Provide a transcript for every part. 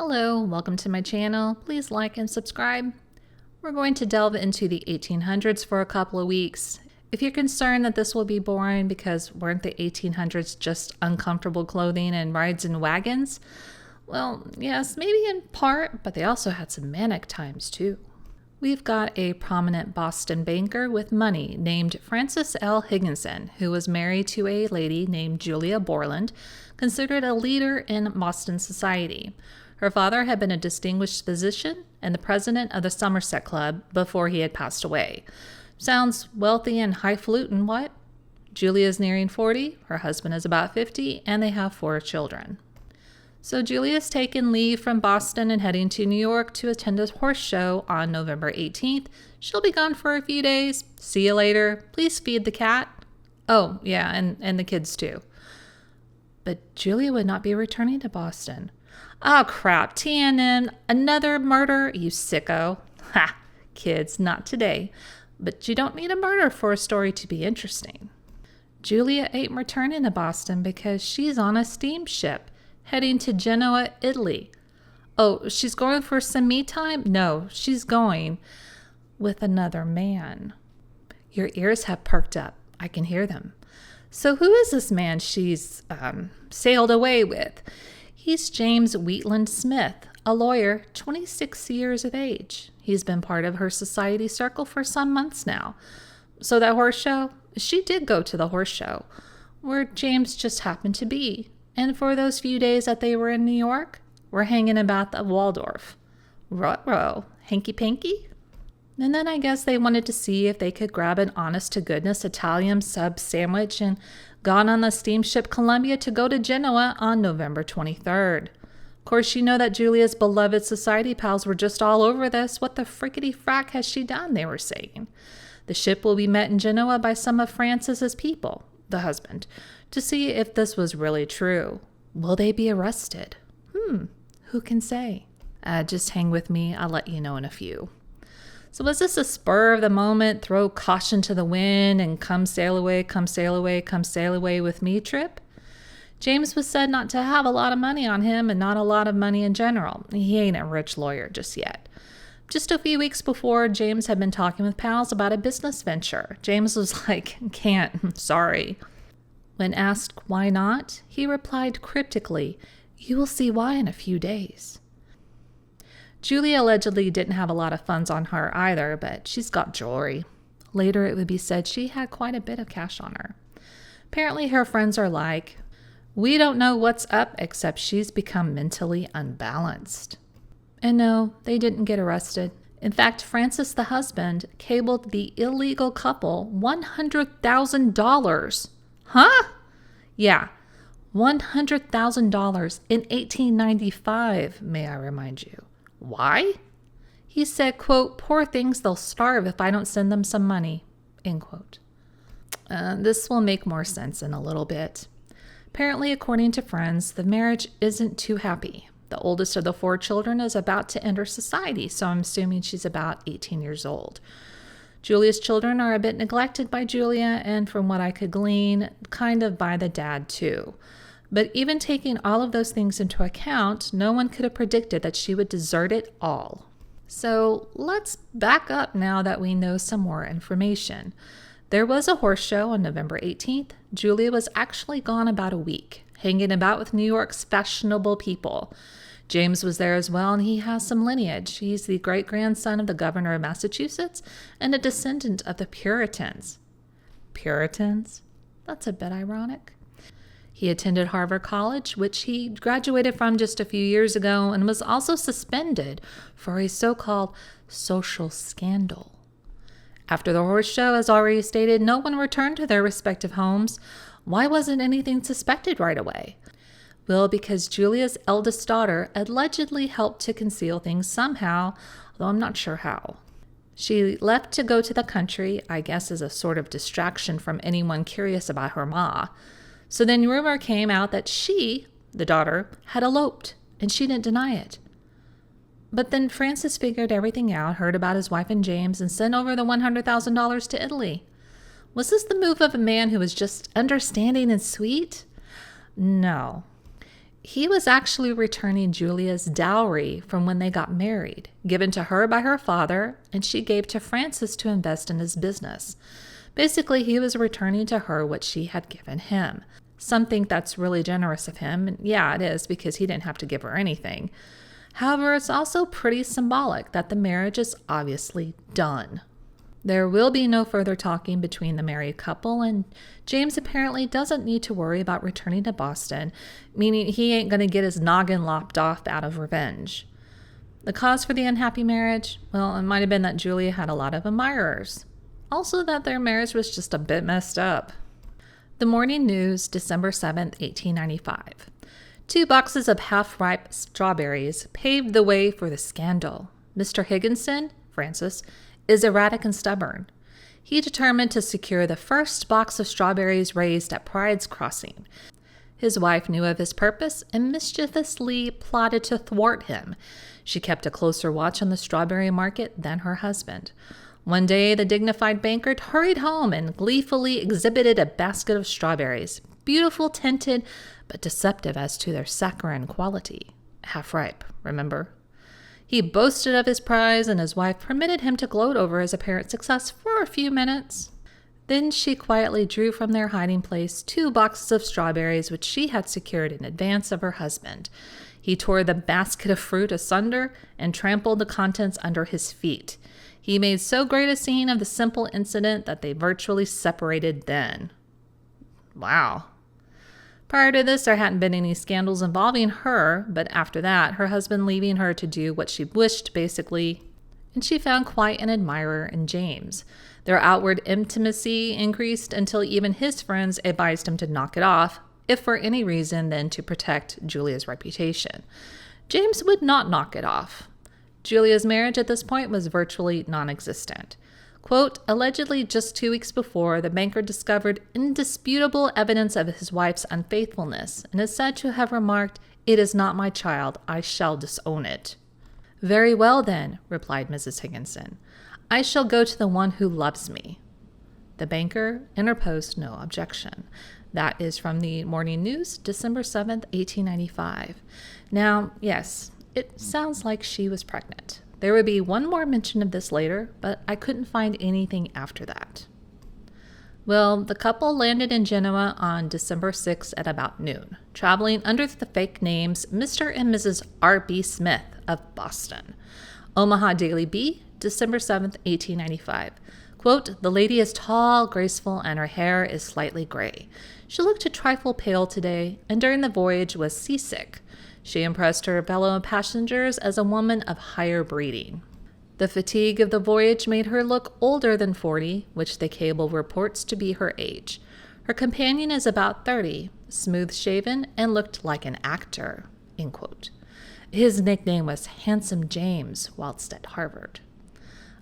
Hello, welcome to my channel. Please like and subscribe. We're going to delve into the 1800s for a couple of weeks. If you're concerned that this will be boring because weren't the 1800s just uncomfortable clothing and rides in wagons? Well, yes, maybe in part, but they also had some manic times too. We've got a prominent Boston banker with money named Frances L. Higginson, who was married to a lady named Julia Borland, considered a leader in Boston society. Her father had been a distinguished physician and the president of the Somerset Club before he had passed away. Sounds wealthy and highfalutin, what? Julia's nearing 40, her husband is about 50, and they have 4 children. So Julia's taken leave from Boston and heading to New York to attend a horse show on November 18th. She'll be gone for a few days. See you later. Please feed the cat. Oh, yeah, and the kids too. But Julia would not be returning to Boston. Oh, crap. TNN, another murder? You sicko. Ha! Kids, not today. But you don't need a murder for a story to be interesting. Julia ain't returning to Boston because she's on a steamship heading to Genoa, Italy. Oh, she's going for some me time? No, she's going with another man. Your ears have perked up. I can hear them. So who is this man she's sailed away with? He's James Wheatland Smith, a lawyer, 26 years of age. He's been part of her society circle for some months now. So that horse show? She did go to the horse show, where James just happened to be. And for those few days that they were in New York, we're hanging about the Waldorf. Ruh-roh, hanky-panky? And then I guess they wanted to see if they could grab an honest-to-goodness Italian sub sandwich and got on the steamship Columbia to go to Genoa on November 23rd. Of course, you know that Julia's beloved society pals were just all over this. What the frickety frack has she done, they were saying. The ship will be met in Genoa by some of Frances's people, the husband, to see if this was really true. Will they be arrested? Who can say? Just hang with me. I'll let you know in a few. So was this a spur of the moment, throw caution to the wind and come sail away, come sail away, come sail away with me trip? James was said not to have a lot of money on him and not a lot of money in general. He ain't a rich lawyer just yet. Just a few weeks before, James had been talking with pals about a business venture. James was like, can't, sorry. When asked why not, he replied cryptically, you will see why in a few days. Julia allegedly didn't have a lot of funds on her either, but she's got jewelry. Later, it would be said she had quite a bit of cash on her. Apparently, her friends are like, we don't know what's up except she's become mentally unbalanced. And no, they didn't get arrested. In fact, Francis, the husband, cabled the illegal couple $100,000. Huh? Yeah, $100,000 in 1895, may I remind you. Why? He said, quote, poor things, they'll starve if I don't send them some money, end quote. This will make more sense in a little bit. Apparently, according to friends, the marriage isn't too happy. The oldest of the 4 children is about to enter society, so I'm assuming she's about 18 years old. Julia's children are a bit neglected by Julia, and from what I could glean, kind of by the dad too. But even taking all of those things into account, no one could have predicted that she would desert it all. So let's back up now that we know some more information. There was a horse show on November 18th. Julia was actually gone about a week, hanging about with New York's fashionable people. James was there as well, and he has some lineage. He's the great-grandson of the governor of Massachusetts and a descendant of the Puritans. Puritans? That's a bit ironic. He attended Harvard College, which he graduated from just a few years ago, and was also suspended for a so-called social scandal. After the horse show, as already stated, no one returned to their respective homes. Why wasn't anything suspected right away? Well, because Julia's eldest daughter allegedly helped to conceal things somehow, although I'm not sure how. She left to go to the country, I guess as a sort of distraction from anyone curious about her ma. So then rumor came out that she, the daughter, had eloped, and she didn't deny it. But then Francis figured everything out, heard about his wife and James, and sent over the $100,000 to Italy. Was this the move of a man who was just understanding and sweet? No. He was actually returning Julia's dowry from when they got married, given to her by her father, and she gave to Francis to invest in his business. Basically, he was returning to her what she had given him. Some think that's really generous of him, and yeah, it is, because he didn't have to give her anything. However, it's also pretty symbolic that the marriage is obviously done. There will be no further talking between the married couple, and James apparently doesn't need to worry about returning to Boston, meaning he ain't going to get his noggin lopped off out of revenge. The cause for the unhappy marriage? Well, it might have been that Julia had a lot of admirers. Also that their marriage was just a bit messed up. The Morning News, December 7th, 1895. 2 boxes of half-ripe strawberries paved the way for the scandal. Mr. Higginson, Francis, is erratic and stubborn. He determined to secure the first box of strawberries raised at Pride's Crossing. His wife knew of his purpose and mischievously plotted to thwart him. She kept a closer watch on the strawberry market than her husband. One day, the dignified banker hurried home and gleefully exhibited a basket of strawberries, beautiful tinted, but deceptive as to their saccharine quality. Half ripe, remember? He boasted of his prize, and his wife permitted him to gloat over his apparent success for a few minutes. Then she quietly drew from their hiding place 2 boxes of strawberries which she had secured in advance of her husband. He tore the basket of fruit asunder and trampled the contents under his feet. He made so great a scene of the simple incident that they virtually separated then. Wow. Prior to this, there hadn't been any scandals involving her, but after that, her husband leaving her to do what she wished, basically, and she found quite an admirer in James. Their outward intimacy increased until even his friends advised him to knock it off, if for any reason than to protect Julia's reputation. James would not knock it off. Julia's marriage at this point was virtually non-existent. Quote, allegedly just 2 weeks before, the banker discovered indisputable evidence of his wife's unfaithfulness and is said to have remarked, "It is not my child. I shall disown it." "Very well, then," replied Mrs. Higginson. "I shall go to the one who loves me." The banker interposed no objection. That is from the Morning News, December 7th, 1895. Now, yes, it sounds like she was pregnant. There would be one more mention of this later, but I couldn't find anything after that. Well, the couple landed in Genoa on December 6th at about noon, traveling under the fake names Mr. and Mrs. R.B. Smith of Boston. Omaha Daily Bee, December 7th, 1895. Quote, the lady is tall, graceful, and her hair is slightly gray. She looked a trifle pale today, and during the voyage was seasick. She impressed her fellow passengers as a woman of higher breeding. The fatigue of the voyage made her look older than 40, which the cable reports to be her age. Her companion is about 30, smooth-shaven, and looked like an actor. End quote. His nickname was Handsome James whilst at Harvard.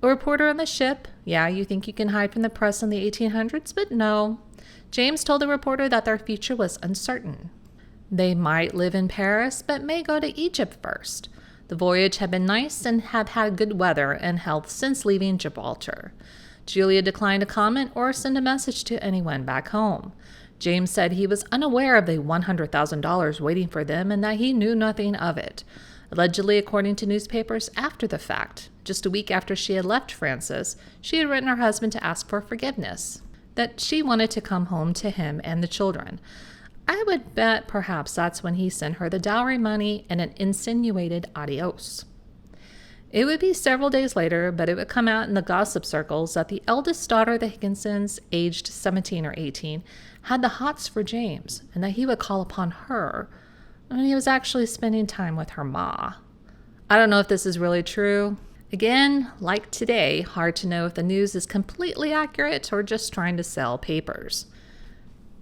A reporter on the ship, yeah, you think you can hide from the press in the 1800s, but no. James told the reporter that their future was uncertain. They might live in Paris, but may go to Egypt first. The voyage had been nice and had had good weather and health since leaving Gibraltar. Julia declined to comment or send a message to anyone back home. James said he was unaware of the $100,000 waiting for them and that he knew nothing of it. Allegedly, according to newspapers after the fact, just a week after she had left Francis, she had written her husband to ask for forgiveness, that she wanted to come home to him and the children. I would bet perhaps that's when he sent her the dowry money and an insinuated adios. It would be several days later, but it would come out in the gossip circles that the eldest daughter of the Higginsons, aged 17 or 18, had the hots for James, and that he would call upon her when he was actually spending time with her ma. I don't know if this is really true. Again, like today, hard to know if the news is completely accurate or just trying to sell papers.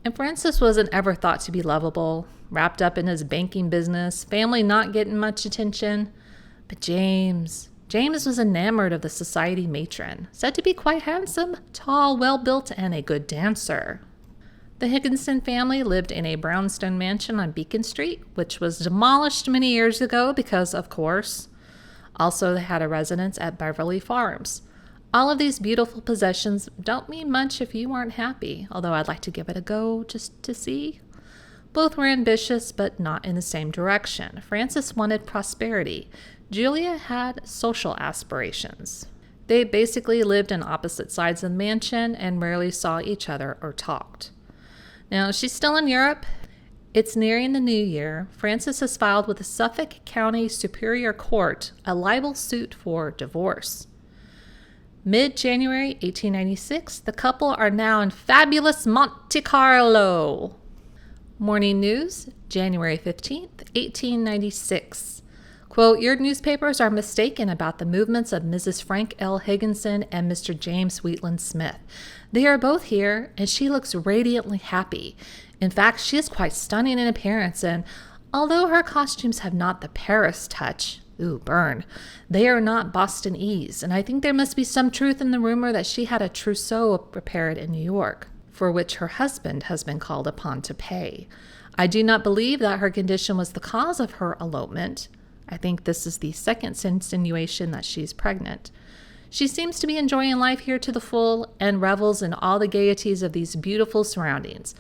And Francis wasn't ever thought to be lovable, wrapped up in his banking business, family not getting much attention. But James was enamored of the society matron, said to be quite handsome, tall, well-built, and a good dancer. The Higginson family lived in a brownstone mansion on Beacon Street, which was demolished many years ago because, of course. Also, they had a residence at Beverly Farms. All of these beautiful possessions don't mean much if you aren't happy, although I'd like to give it a go just to see. Both were ambitious, but not in the same direction. Frances wanted prosperity. Julia had social aspirations. They basically lived on opposite sides of the mansion and rarely saw each other or talked. Now, she's still in Europe. It's nearing the new year. Frances has filed with the Suffolk County Superior Court a libel suit for divorce. Mid-January 1896, the couple are now in fabulous Monte Carlo. Morning News, January 15th, 1896. Quote, your newspapers are mistaken about the movements of Mrs. Frank L. Higginson and Mr. James Wheatland Smith. They are both here, and she looks radiantly happy. In fact, she is quite stunning in appearance, and although her costumes have not the Paris touch, burn, they are not Bostonese, and I think there must be some truth in the rumor that she had a trousseau prepared in New York, for which her husband has been called upon to pay. I do not believe that her condition was the cause of her elopement. I think this is the second insinuation that she's pregnant. She seems to be enjoying life here to the full and revels in all the gaieties of these beautiful surroundings.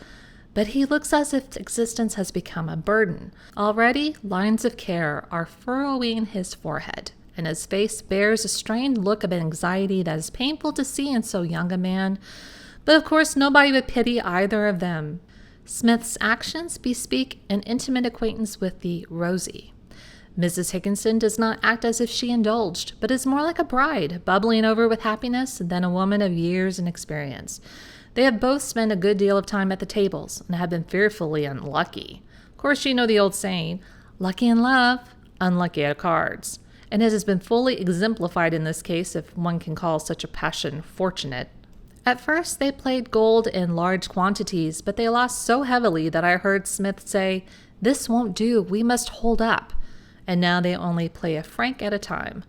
But he looks as if existence has become a burden. Already, lines of care are furrowing his forehead, and his face bears a strained look of anxiety that is painful to see in so young a man. But of course, nobody would pity either of them. Smith's actions bespeak an intimate acquaintance with the rosy. Mrs. Higginson does not act as if she indulged, but is more like a bride, bubbling over with happiness than a woman of years and experience. They have both spent a good deal of time at the tables and have been fearfully unlucky. Of course, you know the old saying, lucky in love, unlucky at cards. And it has been fully exemplified in this case, if one can call such a passion fortunate. At first, they played gold in large quantities, but they lost so heavily that I heard Smith say, this won't do, we must hold up. And now they only play a franc at a time.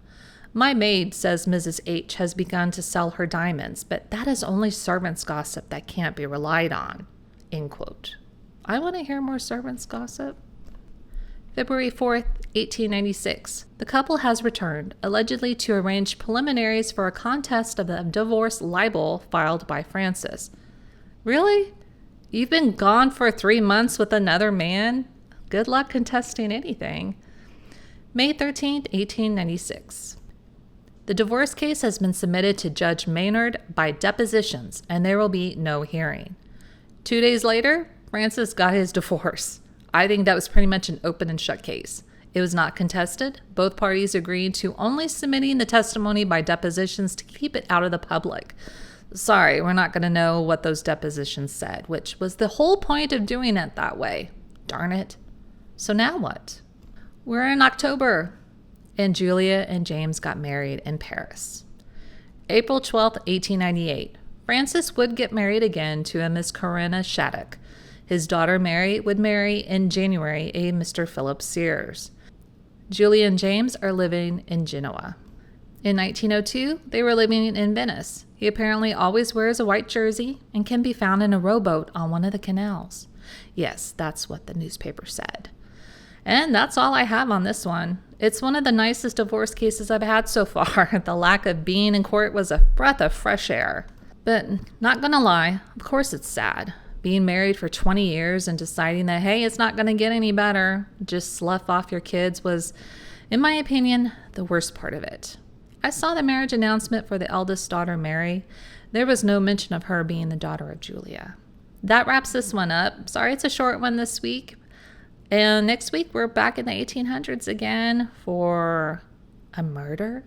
My maid says Mrs. H. has begun to sell her diamonds, but that is only servants' gossip that can't be relied on. End quote. I want to hear more servants' gossip. February 4th, 1896. The couple has returned, allegedly to arrange preliminaries for a contest of the divorce libel filed by Frances. Really? You've been gone for 3 months with another man? Good luck contesting anything. May 13th, 1896. The divorce case has been submitted to Judge Maynard by depositions, and there will be no hearing. 2 days later, Francis got his divorce. I think that was pretty much an open and shut case. It was not contested. Both parties agreed to only submitting the testimony by depositions to keep it out of the public. Sorry, we're not going to know what those depositions said, which was the whole point of doing it that way. Darn it. So now what? We're in October, and Julia and James got married in Paris. April 12th, 1898. Francis would get married again to a Miss Corinna Shattuck. His daughter Mary would marry in January a Mr. Philip Sears. Julia and James are living in Genoa. In 1902, they were living in Venice. He apparently always wears a white jersey and can be found in a rowboat on one of the canals. Yes, that's what the newspaper said. And that's all I have on this one. It's one of the nicest divorce cases I've had so far. The lack of being in court was a breath of fresh air. But not gonna lie, of course it's sad. Being married for 20 years and deciding that, hey, it's not gonna get any better, just slough off your kids was, in my opinion, the worst part of it. I saw the marriage announcement for the eldest daughter, Mary. There was no mention of her being the daughter of Julia. That wraps this one up. Sorry it's a short one this week. And next week, we're back in the 1800s again for a murder.